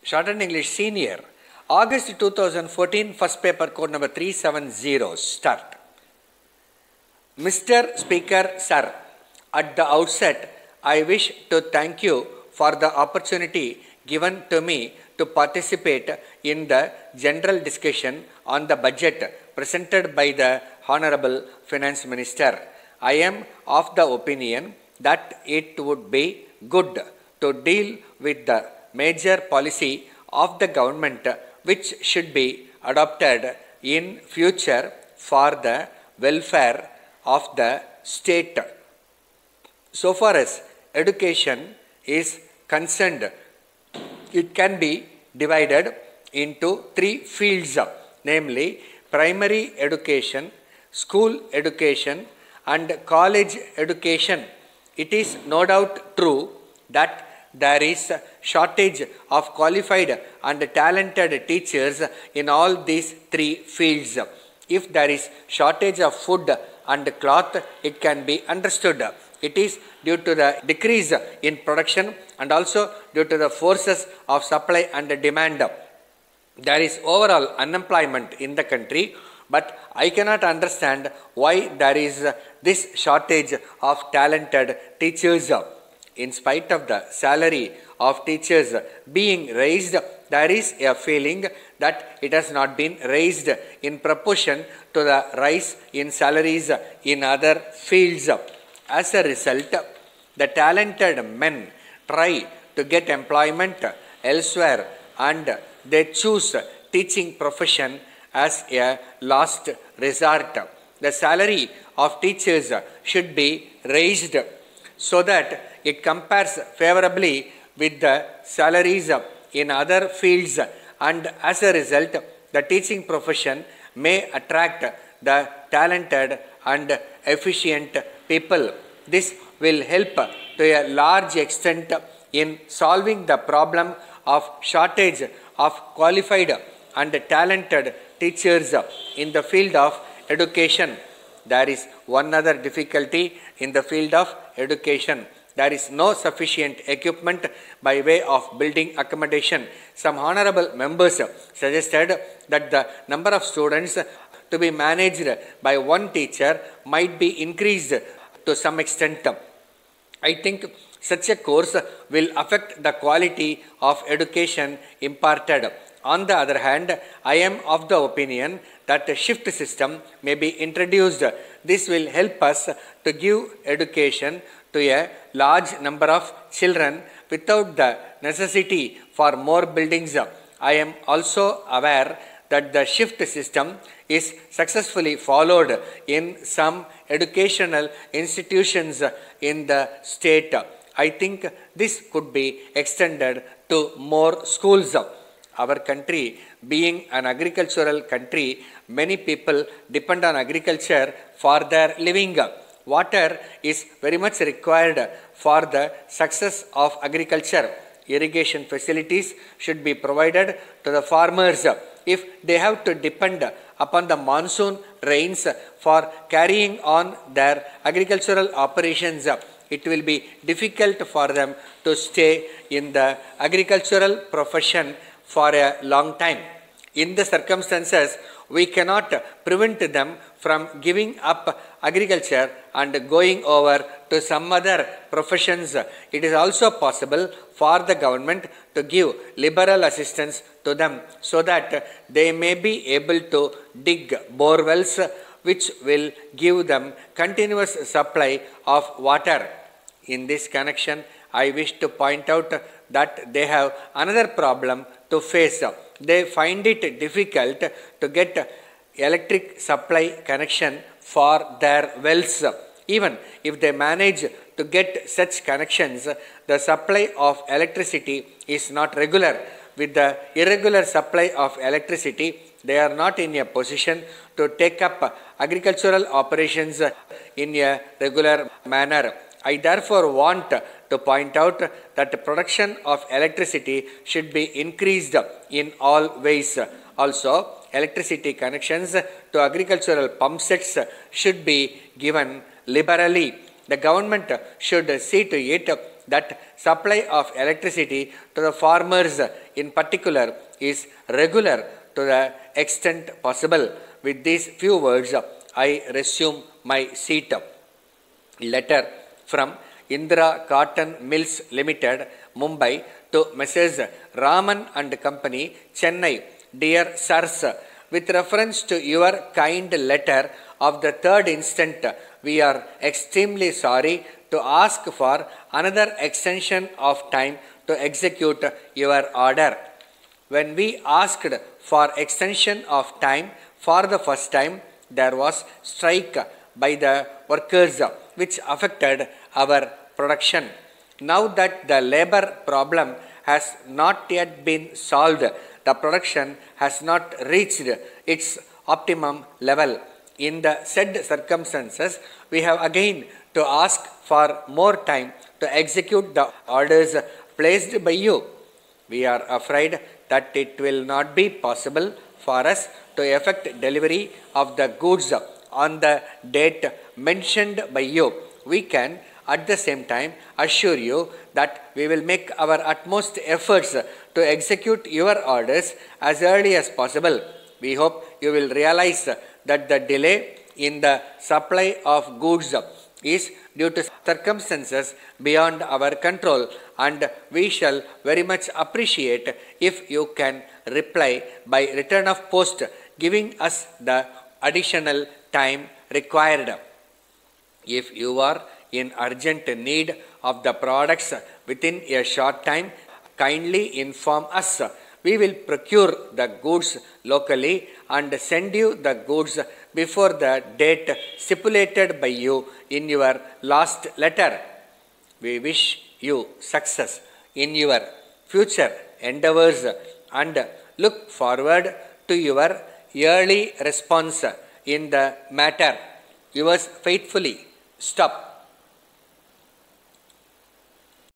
Shorthand English Senior, August 2014, first paper, code number 370, start. Mr. Speaker, Sir, at the outset, I wish to thank you for the opportunity given to me to participate in the general discussion on the budget presented by the Honorable Finance Minister. I am of the opinion that it would be good to deal with the major policy of the government which should be adopted in future for the welfare of the state. So far as education is concerned, it can be divided into three fields, namely primary education, school education, and college education. It is no doubt true that there is a shortage of qualified and talented teachers in all these three fields. If there is shortage of food and cloth, it can be understood. It is due to the decrease in production and also due to the forces of supply and demand. There is overall unemployment in the country, but I cannot understand why there is this shortage of talented teachers. In spite of the salary of teachers being raised, there is a feeling that it has not been raised in proportion to the rise in salaries in other fields. As a result, the talented men try to get employment elsewhere and they choose teaching profession as a last resort. The salary of teachers should be raised so that it compares favorably with the salaries in other fields, and as a result, the teaching profession may attract the talented and efficient people. This will help to a large extent in solving the problem of shortage of qualified and talented teachers in the field of education. There is one other difficulty in the field of education. There is no sufficient equipment by way of building accommodation. Some honorable members suggested that the number of students to be managed by one teacher might be increased to some extent. I think such a course will affect the quality of education imparted. On the other hand, I am of the opinion that a shift system may be introduced. This will help us to give education to a large number of children without the necessity for more buildings. I am also aware that the shift system is successfully followed in some educational institutions in the state. I think this could be extended to more schools. Our country being an agricultural country, many people depend on agriculture for their living. Water is very much required for the success of agriculture. Irrigation facilities should be provided to the farmers. If they have to depend upon the monsoon rains for carrying on their agricultural operations, it will be difficult for them to stay in the agricultural profession for a long time. In the circumstances, we cannot prevent them from giving up agriculture and going over to some other professions. It is also possible for the government to give liberal assistance to them so that they may be able to dig bore wells which will give them continuous supply of water. In this connection, I wish to point out that they have another problem to face. They find it difficult to get electric supply connection for their wells. Even if they manage to get such connections, the supply of electricity is not regular. With the irregular supply of electricity, they are not in a position to take up agricultural operations in a regular manner. I therefore want to point out that the production of electricity should be increased in all ways. Also, electricity connections to agricultural pump sets should be given liberally. The government should see to it that supply of electricity to the farmers in particular is regular to the extent possible. With these few words, I resume my seat. Letter from Indira Cotton Mills Limited, Mumbai, to Messrs. Raman and Company, Chennai. Dear Sirs, with reference to your kind letter of the 3rd instant, we are extremely sorry to ask for another extension of time to execute your order. When we asked for extension of time for the first time, there was strike by the workers which affected our production. Now that the labor problem has not yet been solved, the production has not reached its optimum level. In the said circumstances, we have again to ask for more time to execute the orders placed by you. We are afraid that it will not be possible for us to effect delivery of the goods on the date mentioned by you. We can at the same time assure you that we will make our utmost efforts to execute your orders as early as possible. We hope you will realize that the delay in the supply of goods is due to circumstances beyond our control, and we shall very much appreciate if you can reply by return of post, giving us the additional time required. If you are in urgent need of the products within a short time, kindly inform us. We will procure the goods locally and send you the goods before the date stipulated by you in your last letter. We wish you success in your future endeavors and look forward to your early response in the matter. Yours faithfully, Stop.